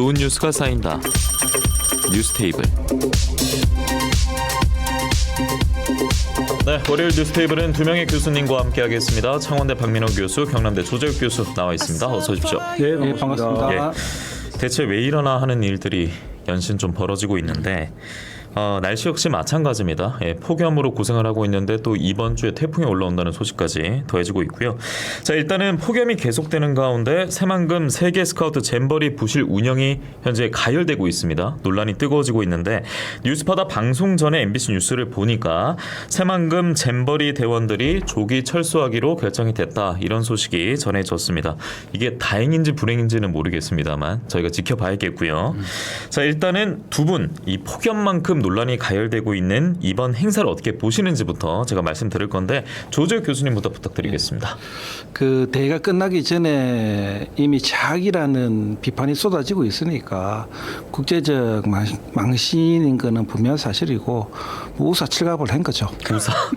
좋은 뉴스가 쌓인다. 뉴스테이블. 네, 월요일 뉴스테이블은 두 명의 교수님과 함께하겠습니다. 창원대 박민호 교수, 경남대 조재욱 교수 나와 있습니다. 어서 오십시오. 네, 반갑습니다. 예, 대체 왜 일어나 하는 일들이 연신 좀 벌어지고 있는데 날씨 역시 마찬가지입니다. 폭염으로 고생을 하고 있는데 또 이번 주에 태풍이 올라온다는 소식까지 더해지고 있고요. 자, 일단은 폭염이 계속되는 가운데 새만금 세계 스카우트 잼버리 부실 운영이 현재 가열되고 있습니다. 논란이 뜨거워지고 있는데 뉴스파다 방송 전에 MBC 뉴스를 보니까 새만금 잼버리 대원들이 조기 철수하기로 결정이 됐다, 이런 소식이 전해졌습니다. 이게 다행인지 불행인지는 모르겠습니다만 저희가 지켜봐야겠고요. 자, 일단은 두 분 이 폭염만큼 논란이 가열되고 있는 이번 행사를 어떻게 보시는지부터 제가 말씀드릴 건데 조재욱 교수님부터 부탁드리겠습니다. 그 대회가 끝나기 전에 이미 제약이라는 비판이 쏟아지고 있으니까 국제적 망신인 거는 분명한 사실이고 우사칠갑을 한 거죠.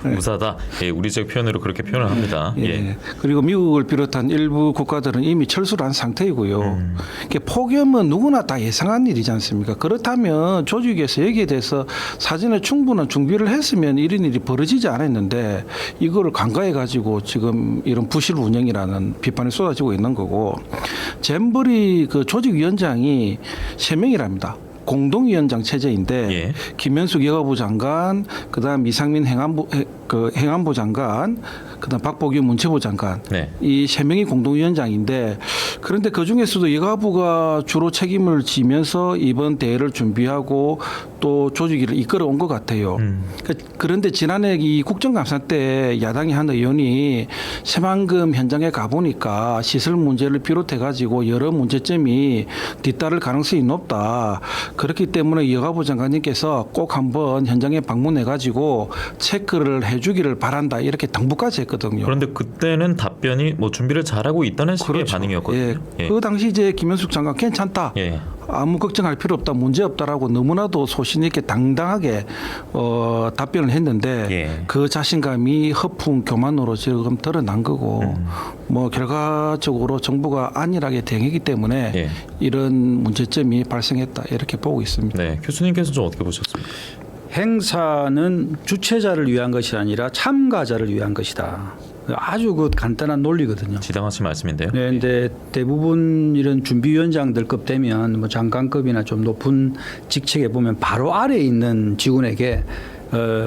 우사다. 예, 우리 지역 표현으로 그렇게 표현을 합니다. 예. 그리고 미국을 비롯한 일부 국가들은 이미 철수를 한 상태이고요. 폭염은 누구나 다 예상한 일이지 않습니까? 그렇다면 조직에서 여기에 대해서 사전에 충분한 준비를 했으면 이런 일이 벌어지지 않았는데 이거를 간과해 가지고 지금 이런 부실 운영이라는 비판이 쏟아지고 있는 거고, 잼버리 그 조직위원장이 3명이랍니다. 공동위원장 체제인데 예. 김현숙 여가부 장관, 그다음 이상민 행안부 장관, 그다음 박보규 문체부 장관, 네. 이 3명이 공동위원장인데, 그런데 그 중에서도 여가부가 주로 책임을 지면서 이번 대회를 준비하고 또 조직위를 이끌어온 것 같아요. 그런데 지난해 이 국정감사 때 야당의 한 의원이 새만금 현장에 가보니까 시설 문제를 비롯해 가지고 여러 문제점이 뒤따를 가능성이 높다. 그렇기 때문에 여가부 장관님께서 꼭 한번 현장에 방문해 가지고 체크를 해주기를 바란다, 이렇게 당부까지 했거든요. 그런데 그때는 답변이 뭐 준비를 잘하고 있다는 식의 그렇죠. 반응이었거든요. 예. 그 당시 이제 김현숙 장관 괜찮다. 예. 아무 걱정할 필요 없다, 문제 없다라고 너무나도 소신 있게 당당하게 답변을 했는데 예. 그 자신감이 허풍 교만으로 지금 드러난 거고 뭐 결과적으로 정부가 안일하게 대응했기 때문에 예. 이런 문제점이 발생했다, 이렇게 보고 있습니다. 네, 교수님께서 좀 어떻게 보셨습니까? 행사는 주최자를 위한 것이 아니라 참가자를 위한 것이다. 아주 그 간단한 논리거든요. 지당하신 말씀인데요. 네, 근데 대부분 이런 준비위원장들급 되면 뭐 장관급이나 좀 높은 직책에 보면 바로 아래에 있는 직원에게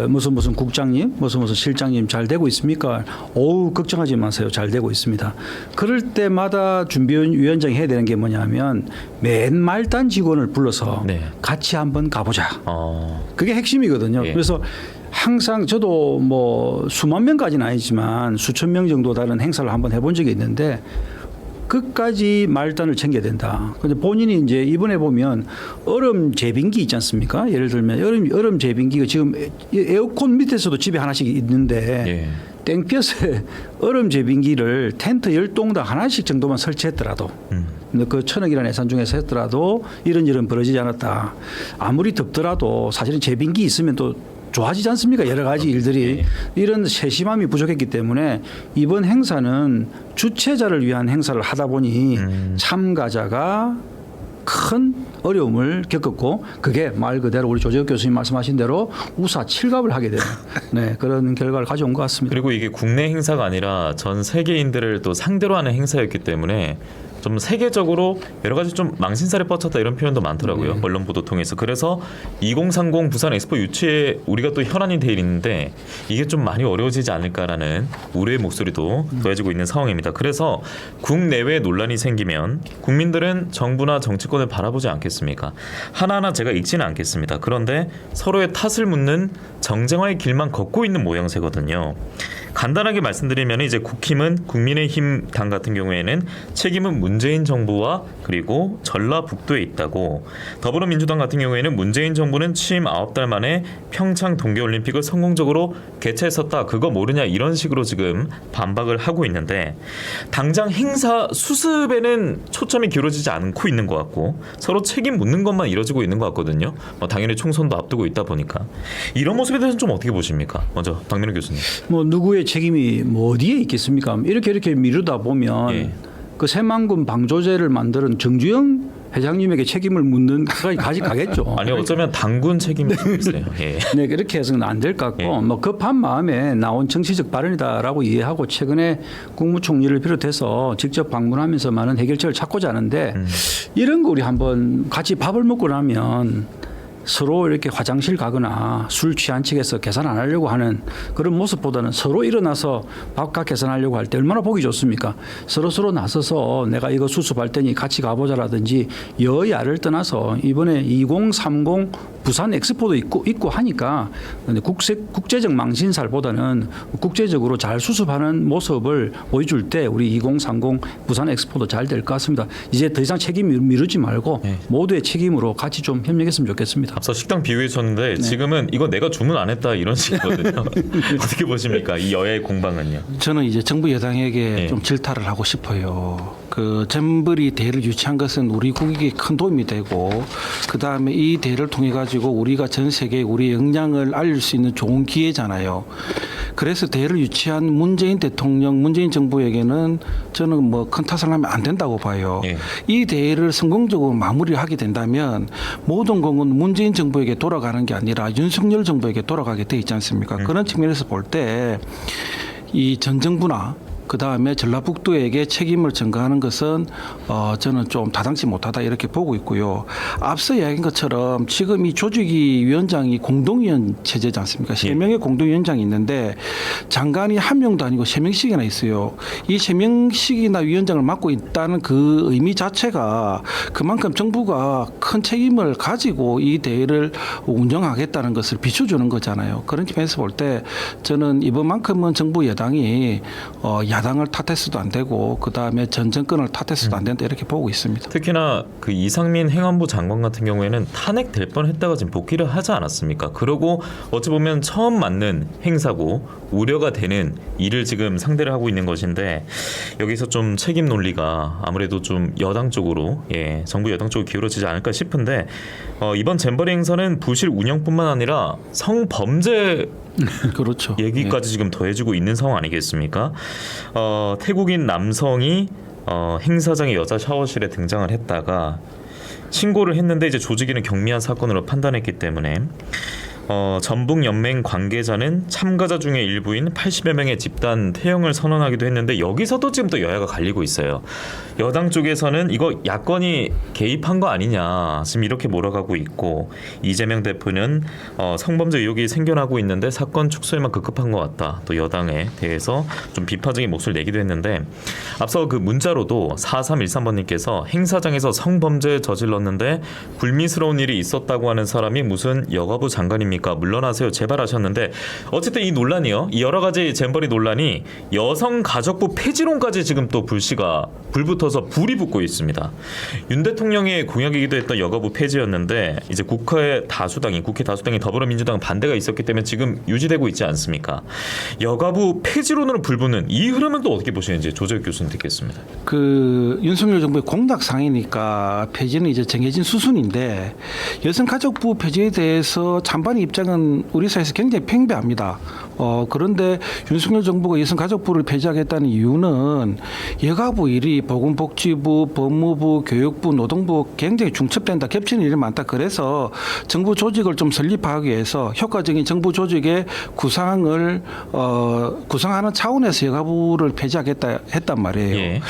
무슨 국장님, 무슨 실장님 잘 되고 있습니까? 어우, 걱정하지 마세요. 잘 되고 있습니다. 그럴 때마다 준비위원장이 해야 되는 게 뭐냐면 맨 말단 직원을 불러서 네. 같이 한번 가보자. 그게 핵심이거든요. 예. 그래서 항상 저도 뭐 수만 명까지는 아니지만 수천 명 정도 다른 행사를 한번 해본 적이 있는데 끝까지 말단을 챙겨야 된다. 근데 본인이 이제 이번에 보면 얼음 제빙기 있지 않습니까? 예를 들면 얼음 제빙기가 지금 에어컨 밑에서도 집에 하나씩 있는데 예. 땡볕에 얼음 제빙기를 텐트 10동당 하나씩 정도만 설치했더라도 근데 그 1,000억이라는 예산 중에서 했더라도 이런 벌어지지 않았다. 아무리 덥더라도 사실은 제빙기 있으면 또 좋아지지 않습니까? 여러 가지 일들이. 이런 세심함이 부족했기 때문에 이번 행사는 주최자를 위한 행사를 하다 보니 참가자가 큰 어려움을 겪었고, 그게 말 그대로 우리 조재욱 교수님 말씀하신 대로 우사칠갑을 하게 되는 그런 결과를 가져온 것 같습니다. 그리고 이게 국내 행사가 아니라 전 세계인들을 또 상대로 하는 행사였기 때문에 좀 세계적으로 여러 가지 좀 망신살이 뻗쳤다, 이런 표현도 많더라고요. 언론 보도 통해서. 그래서 2030 부산 엑스포 유치에 우리가 또 혈안이 돼 있는데 이게 좀 많이 어려워지지 않을까라는 우려의 목소리도 더해지고 있는 상황입니다. 그래서 국내외 논란이 생기면 국민들은 정부나 정치권을 바라보지 않겠습니까? 하나하나 제가 읽지는 않겠습니다. 그런데 서로의 탓을 묻는 정쟁화의 길만 걷고 있는 모양새거든요. 간단하게 말씀드리면 이제 국힘은 국민의힘 당 같은 경우에는 책임은 문재인 정부와 그리고 전라북도에 있다고, 더불어민주당 같은 경우에는 문재인 정부는 취임 9달 만에 평창 동계올림픽을 성공적으로 개최했었다, 그거 모르냐, 이런 식으로 지금 반박을 하고 있는데 당장 행사 수습에는 초점이 기울어지지 않고 있는 것 같고 서로 책임 묻는 것만 이뤄지고 있는 것 같거든요. 당연히 총선도 앞두고 있다 보니까 이런 모습에 대해서는 좀 어떻게 보십니까? 먼저 박민호 교수님. 뭐 누구의 책임이 뭐 어디에 있겠습니까? 이렇게 미루다 보면 그 새만금 방조제를 만드는 정주영 회장님에게 책임을 묻는 까지 가겠죠. 아니 어쩌면 당군 책임이 좀 있어요. 예. 네, 그렇게 해서는 안 될 것 같고 예. 뭐 급한 마음에 나온 정치적 발언이다라고 이해하고 최근에 국무총리를 비롯해서 직접 방문하면서 많은 해결책을 찾고자 하는데 이런 거 우리 한번 같이 밥을 먹고 나면 서로 이렇게 화장실 가거나 술 취한 척해서 계산 안 하려고 하는 그런 모습보다는 서로 일어나서 밥값 계산하려고 할 때 얼마나 보기 좋습니까? 서로 나서서 내가 이거 수습할 테니 같이 가보자라든지 여야를 떠나서 이번에 2030 부산 엑스포도 있고 하니까 근데 국제적 망신살보다는 국제적으로 잘 수습하는 모습을 보여줄 때 우리 2030 부산 엑스포도 잘 될 것 같습니다. 이제 더 이상 책임 미루지 말고 네. 모두의 책임으로 같이 좀 협력했으면 좋겠습니다. 앞서 식당 비유해 줬는데 지금은 이거 내가 주문 안 했다 이런 식이거든요. 어떻게 보십니까? 이 여야의 공방은요. 저는 이제 정부 여당에게 네. 좀 질타를 하고 싶어요. 그 잼버리 대회를 유치한 것은 우리 국익에 큰 도움이 되고 그 다음에 이 대회를 통해 가지고 우리가 전 세계에 우리의 역량을 알릴 수 있는 좋은 기회잖아요. 그래서 대회를 유치한 문재인 대통령, 문재인 정부에게는 저는 뭐 큰 탓을 하면 안 된다고 봐요. 예. 이 대회를 성공적으로 마무리하게 된다면 모든 공은 문재인 정부에게 돌아가는 게 아니라 윤석열 정부에게 돌아가게 돼 있지 않습니까? 그런 측면에서 볼 때 이 전 정부나 그 다음에 전라북도에게 책임을 전가하는 것은 저는 좀 타당치 못하다 이렇게 보고 있고요. 앞서 이야기한 것처럼 지금 이 조직위 위원장이 공동위원 체제지 않습니까? 세 명의 공동위원장이 있는데 장관이 한 명도 아니고 3명씩이나 있어요. 이 3명씩이나 위원장을 맡고 있다는 그 의미 자체가 그만큼 정부가 큰 책임을 가지고 이 대회를 운영하겠다는 것을 비춰주는 거잖아요. 그런 측면에서 볼 때 저는 이번만큼은 정부 여당이 야당을 탓해서도 안 되고 그 다음에 전 정권을 탓해서도 안 된다 이렇게 보고 있습니다. 특히나 그 이상민 행안부 장관 같은 경우에는 탄핵될 뻔했다가 지금 복귀를 하지 않았습니까? 그러고 어찌 보면 처음 맞는 행사고 우려가 되는 일을 지금 상대를 하고 있는 것인데 여기서 좀 책임 논리가 아무래도 좀 여당 쪽으로 정부 여당 쪽으로 기울어지지 않을까 싶은데 이번 잼버리 행사는 부실 운영뿐만 아니라 성범죄 그렇죠. 얘기까지 지금 더해지고 있는 상황 아니겠습니까? 태국인 남성이 행사장의 여자 샤워실에 등장을 했다가 신고를 했는데 이제 조직위는 경미한 사건으로 판단했기 때문에 전북연맹 관계자는 참가자 중에 일부인 80여 명의 집단 퇴영을 선언하기도 했는데 여기서도 지금 또 여야가 갈리고 있어요. 여당 쪽에서는 이거 야권이 개입한 거 아니냐 지금 이렇게 몰아가고 있고 이재명 대표는 성범죄 의혹이 생겨나고 있는데 사건 축소에만 급급한 것 같다. 또 여당에 대해서 좀 비판적인 목소리를 내기도 했는데 앞서 그 문자로도 4313번님께서 행사장에서 성범죄 저질렀는데 불미스러운 일이 있었다고 하는 사람이 무슨 여가부 장관입니까? 물러나세요 제발 하셨는데 어쨌든 이 논란이요. 이 여러 가지 잼버리 논란이 여성가족부 폐지론까지 지금 또 불붙어서 불이 붙고 있습니다. 윤 대통령의 공약이기도 했던 여가부 폐지였는데 이제 국회 다수당이 더불어민주당 반대가 있었기 때문에 지금 유지되고 있지 않습니까? 여가부 폐지론으로 불붙는 이 흐름은 또 어떻게 보시는지 조재욱 교수님 듣겠습니다. 그 윤석열 정부의 공약상이니까 폐지는 이제 정해진 수순인데 여성가족부 폐지에 대해서 찬반의 입장은 우리 사회에서 굉장히 팽배합니다. 그런데 윤석열 정부가 여성가족부를 폐지하겠다는 이유는 여가부 일이 보건복지부, 법무부, 교육부, 노동부 굉장히 중첩된다. 겹치는 일이 많다. 그래서 정부 조직을 좀 설립하기 위해서 효과적인 정부 조직의 구상하는 차원에서 여가부를 폐지하겠다 했단 말이에요. 예.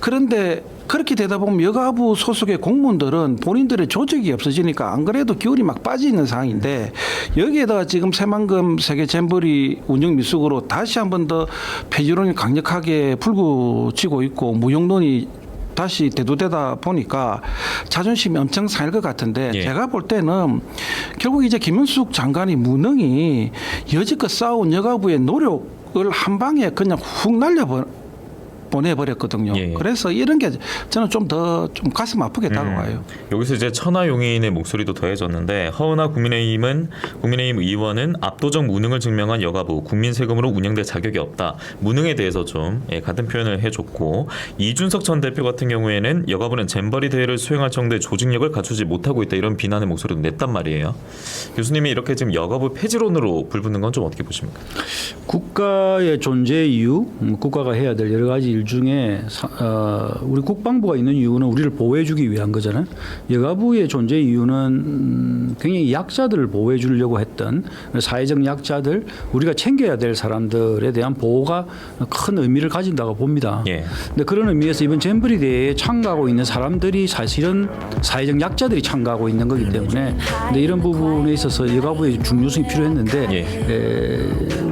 그런데 그렇게 되다 보면 여가부 소속의 공무원들은 본인들의 조직이 없어지니까 안 그래도 기울이 막 빠져 있는 상황인데 여기에다가 지금 새만금 세계 잼버리 운영 미숙으로 다시 한 번 더 폐지론이 강력하게 불붙이고 있고 무용론이 다시 대두되다 보니까 자존심이 엄청 상할 것 같은데 제가 볼 때는 결국 이제 김현숙 장관이 무능히 여지껏 쌓아온 여가부의 노력을 한 방에 그냥 훅 보내버렸거든요. 그래서 이런 게 저는 좀 더 가슴 아프게 다가와요. 여기서 이제 천하용인의 목소리도 더해졌는데 허은하 국민의힘 의원은 압도적 무능을 증명한 여가부 국민 세금으로 운영될 자격이 없다. 무능에 대해서 좀 같은 표현을 해줬고 이준석 전 대표 같은 경우에는 여가부는 잼버리 대회를 수행할 정도의 조직력을 갖추지 못하고 있다. 이런 비난의 목소리도 냈단 말이에요. 교수님이 이렇게 지금 여가부 폐지론으로 불붙는 건 좀 어떻게 보십니까? 국가의 존재 이유, 국가가 해야 될 여러 가지 일 중에 우리 국방부가 있는 이유는 우리를 보호해주기 위한 거잖아요. 여가부의 존재 이유는 굉장히 약자들을 보호해주려고 했던 사회적 약자들, 우리가 챙겨야 될 사람들에 대한 보호가 큰 의미를 가진다고 봅니다. 예. 근데 그런 의미에서 이번 잼버리 대회에 참가하고 있는 사람들이 사실은 사회적 약자들이 참가하고 있는 거기 때문에 근데 이런 부분에 있어서 여가부의 중요성이 필요했는데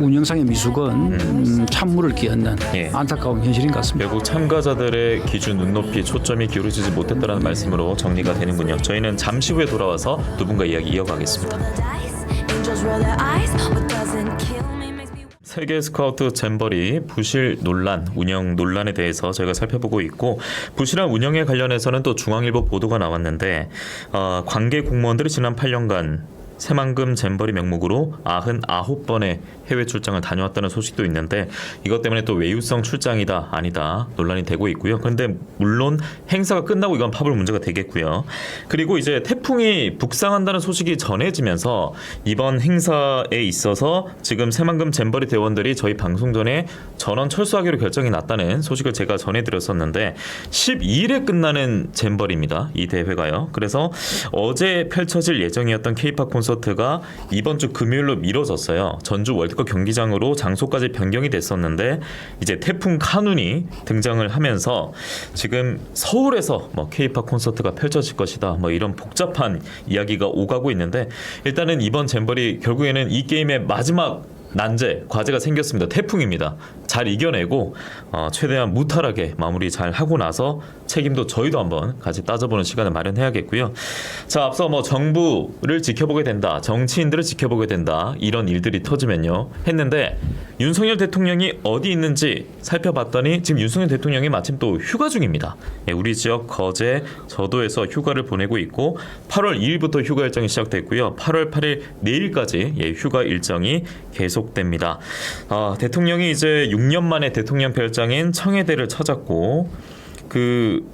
운영상의 미숙은 찬물을 끼얹는 예. 안타까운 현실인 것 같습니다. 결국 참가자들의 기준 눈높이 초점이 기울어지지 못했다는 말씀으로 정리가 되는군요. 저희는 잠시 후에 돌아와서 두 분과 이야기 이어가겠습니다. 세계 스카우트 잼버리 부실 논란, 운영 논란에 대해서 저희가 살펴보고 있고 부실한 운영에 관련해서는 또 중앙일보 보도가 나왔는데 관계 공무원들이 지난 8년간 새만금 잼버리 명목으로 99번의 해외 출장을 다녀왔다는 소식도 있는데 이것 때문에 또 외유성 출장이다 아니다 논란이 되고 있고요. 그런데 물론 행사가 끝나고 이건 파벌 문제가 되겠고요. 그리고 이제 태풍이 북상한다는 소식이 전해지면서 이번 행사에 있어서 지금 새만금 잼버리 대원들이 저희 방송 전에 전원 철수하기로 결정이 났다는 소식을 제가 전해드렸었는데 12일에 끝나는 잼버리입니다. 이 대회가요. 그래서 어제 펼쳐질 예정이었던 K-팝 콘서트가 이번 주 금요일로 미뤄졌어요. 전주 월드컵 경기장으로 장소까지 변경이 됐었는데 이제 태풍 카눈이 등장을 하면서 지금 서울에서 K-팝 콘서트가 펼쳐질 것이다. 이런 복잡한 이야기가 오가고 있는데 일단은 이번 잼버리 결국에는 이 게임의 마지막 난제, 과제가 생겼습니다. 태풍입니다. 잘 이겨내고 최대한 무탈하게 마무리 잘 하고 나서 책임도 저희도 한번 같이 따져보는 시간을 마련해야겠고요. 자, 앞서 정부를 지켜보게 된다, 정치인들을 지켜보게 된다 이런 일들이 터지면요 했는데 윤석열 대통령이 어디 있는지 살펴봤더니 지금 윤석열 대통령이 마침 또 휴가 중입니다. 우리 지역 거제, 저도에서 휴가를 보내고 있고 8월 2일부터 휴가 일정이 시작됐고요. 8월 8일 내일까지 휴가 일정이 계속됩니다. 대통령이 이제 6년 만에 대통령 별장인 청해대를 찾았고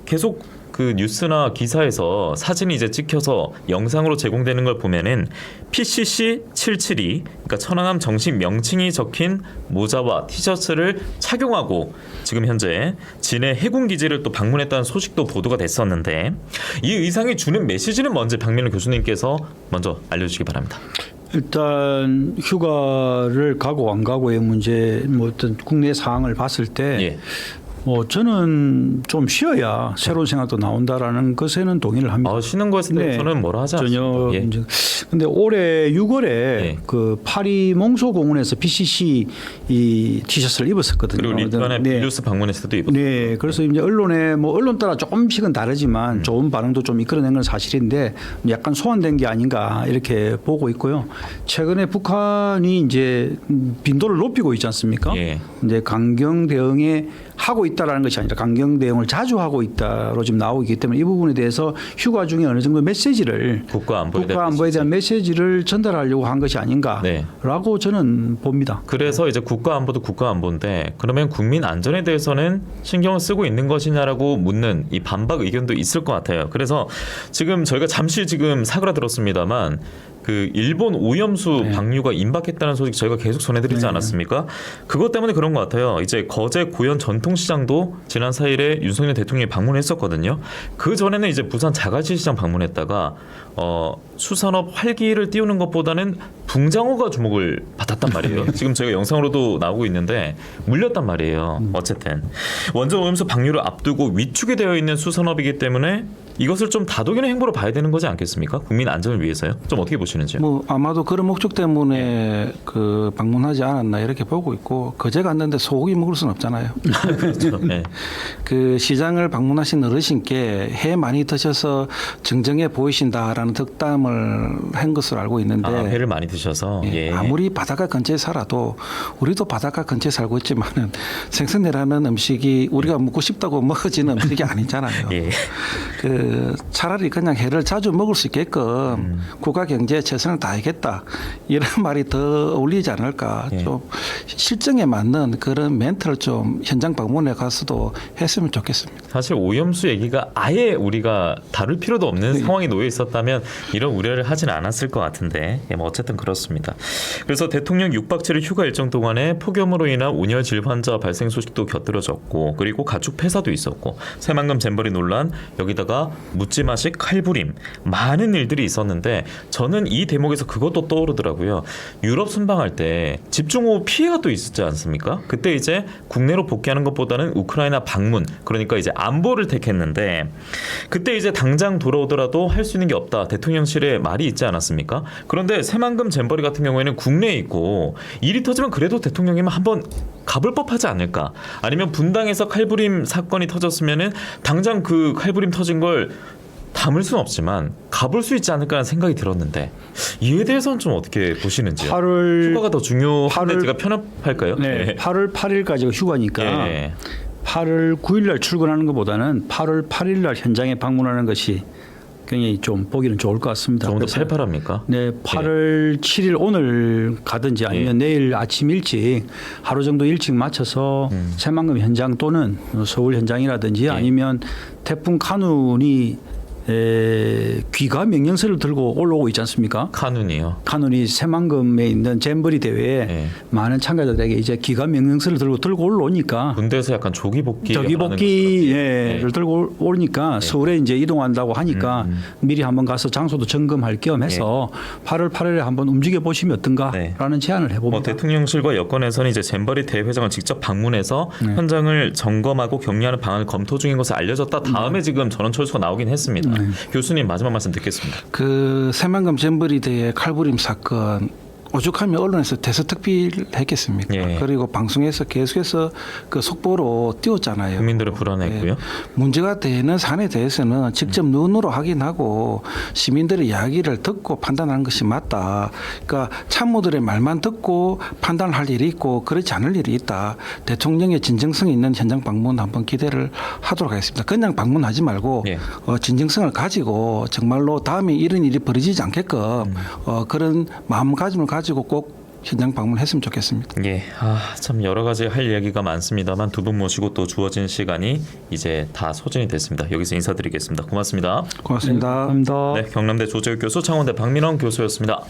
계속 뉴스나 기사에서 사진이 이제 찍혀서 영상으로 제공되는 걸 보면은 PCC 772 그러니까 천안함 정식 명칭이 적힌 모자와 티셔츠를 착용하고 지금 현재 진해 해군 기지를 또 방문했다는 소식도 보도가 됐었는데 이 의상이 주는 메시지는 뭔지 박민우 교수님께서 먼저 알려주시기 바랍니다. 일단 휴가를 가고 안 가고의 문제, 어떤 국내 상황을 봤을 때 저는 좀 쉬어야 새로운 생각도 나온다라는 것에는 동의를 합니다. 쉬는 것에 대해서는 뭐라 하지 않습니다. 전혀. 근데 올해 6월에 그 파리 몽소공원에서 PCC 이 티셔츠를 입었었거든요. 그리고 리투아니아 빌뉴스 방문했을 때도 입었어요. 네, 그래서 이제 언론에 언론 따라 조금씩은 다르지만 좋은 반응도 좀 이끌어낸 건 사실인데 약간 소환된 게 아닌가 이렇게 보고 있고요. 최근에 북한이 이제 빈도를 높이고 있지 않습니까? 이제 강경 대응에 하고 있다라는 것이 아니라 강경 대응을 자주 하고 있다로 지금 나오고 있기 때문에 이 부분에 대해서 휴가 중에 어느 정도 메시지를 국가 안보에 대한 메시지를 전달하려고 한 것이 아닌가라고 저는 봅니다. 그래서 이제 국가 안보도 국가 안보인데 그러면 국민 안전에 대해서는 신경을 쓰고 있는 것이냐라고 묻는 이 반박 의견도 있을 것 같아요. 그래서 지금 저희가 잠시 지금 사그라들었습니다만 일본 오염수 방류가 임박했다는 소식 저희가 계속 전해드리지 않았습니까? 그것 때문에 그런 것 같아요. 이제 거제 고현 전통시장도 지난 4일에 윤석열 대통령이 방문했었거든요. 그 전에는 이제 부산 자갈치시장 방문했다가 수산업 활기를 띄우는 것보다는 붕장어가 주목을 받았단 말이에요. 지금 저희가 영상으로도 나오고 있는데 물렸단 말이에요. 어쨌든 원전 오염수 방류를 앞두고 위축이 되어 있는 수산업이기 때문에 이것을 좀 다독이는 행보로 봐야 되는 거지 않겠습니까? 국민 안전을 위해서요. 좀 어떻게 보시는지요? 아마도 그런 목적 때문에 방문하지 않았나 이렇게 보고 있고 거제 갔는데 소고기 먹을 수는 없잖아요. 그렇죠. 네. 시장을 방문하신 어르신께 해 많이 드셔서 정정해 보이신다라는 덕담을 한 것으로 알고 있는데 회를 많이 드셔서 아무리 바닷가 근처에 살아도 우리도 바닷가 근처에 살고 있지만은 생선회라는 음식이 우리가 먹고 싶다고 먹어지는 음식이 아니잖아요. 차라리 그냥 해를 자주 먹을 수 있게끔 국가 경제에 최선을 다하겠다 이런 말이 더 어울리지 않을까. 예. 좀 실정에 맞는 그런 멘트를 좀 현장 방문에 가서도 했으면 좋겠습니다. 사실 오염수 얘기가 아예 우리가 다룰 필요도 없는 상황이 놓여 있었다면 이런 우려를 하진 않았을 것 같은데 뭐 어쨌든 그렇습니다. 그래서 대통령 6박 7일 휴가 일정 동안에 폭염으로 인한 온열 질환자 발생 소식도 곁들여졌고 그리고 가축 폐사도 있었고 새만금 잼버리 논란 여기다가 묻지마식 칼부림 많은 일들이 있었는데 저는 이 대목에서 그것도 떠오르더라고요. 유럽 순방할 때 집중호우 피해가 또 있었지 않습니까? 그때 이제 국내로 복귀하는 것보다는 우크라이나 방문 그러니까 이제 안보를 택했는데 그때 이제 당장 돌아오더라도 할 수 있는 게 없다. 대통령실에 말이 있지 않았습니까? 그런데 새만금 잼버리 같은 경우에는 국내에 있고 일이 터지면 그래도 대통령이면 한번 가볼 법하지 않을까? 아니면 분당에서 칼부림 사건이 터졌으면은 당장 그 칼부림 터진 걸 담을 수는 없지만 가볼 수 있지 않을까라는 생각이 들었는데 이에 대해서는 좀 어떻게 보시는지요? 8월 휴가가 더 중요한데 제가 편협할까요? 네, 8월 8일까지가 휴가니까 예. 8월 9일 날 출근하는 것보다는 8월 8일 날 현장에 방문하는 것이 굉장히 좀 보기는 좋을 것 같습니다. 조금 더 그래서 팔팔합니까? 네, 8월 7일 오늘 가든지 아니면 내일 아침 일찍 하루 정도 일찍 맞춰서 새만금 현장 또는 서울 현장이라든지 아니면 태풍 카눈이 귀가 명령서를 들고 올라오고 있지 않습니까? 카눈이요. 카눈이 새만금에 있는 잼버리 대회에 네. 많은 참가자들에게 이제 귀가 명령서를 들고 올라오니까 군대에서 약간 조기 복귀 조기복귀를 들고 오니까 서울에 이제 이동한다고 하니까 미리 한번 가서 장소도 점검할 겸해서 8월 8일에 한번 움직여 보시면 어떤가라는 제안을 해봅니다. 뭐 대통령실과 여권에서는 이제 잼버리 대회장을 직접 방문해서 현장을 점검하고 격리하는 방안을 검토 중인 것을 알려졌다. 다음에 지금 전원 철수가 나오긴 했습니다. 교수님 마지막 말씀 듣겠습니다. 그 새만금 잼버리 대회 칼부림 사건 오죽하면 언론에서 대서특필 했겠습니까? 예. 그리고 방송에서 계속해서 그 속보로 띄웠잖아요. 국민들은 불안했고요. 예. 문제가 되는 사안에 대해서는 직접 눈으로 확인하고 시민들의 이야기를 듣고 판단하는 것이 맞다. 그러니까 참모들의 말만 듣고 판단할 일이 있고 그렇지 않을 일이 있다. 대통령의 진정성 있는 현장 방문 한번 기대를 하도록 하겠습니다. 그냥 방문하지 말고 예. 진정성을 가지고 정말로 다음에 이런 일이 벌어지지 않게끔 그런 마음가짐을 가지고 꼭 현장 방문했으면 좋겠습니다. 예, 참 여러 가지 할 이야기가 많습니다만 두 분 모시고 또 주어진 시간이 이제 다 소진이 됐습니다. 여기서 인사드리겠습니다. 고맙습니다. 고맙습니다. 감사합니다. 네, 경남대 조재욱 교수, 창원대 박민원 교수였습니다.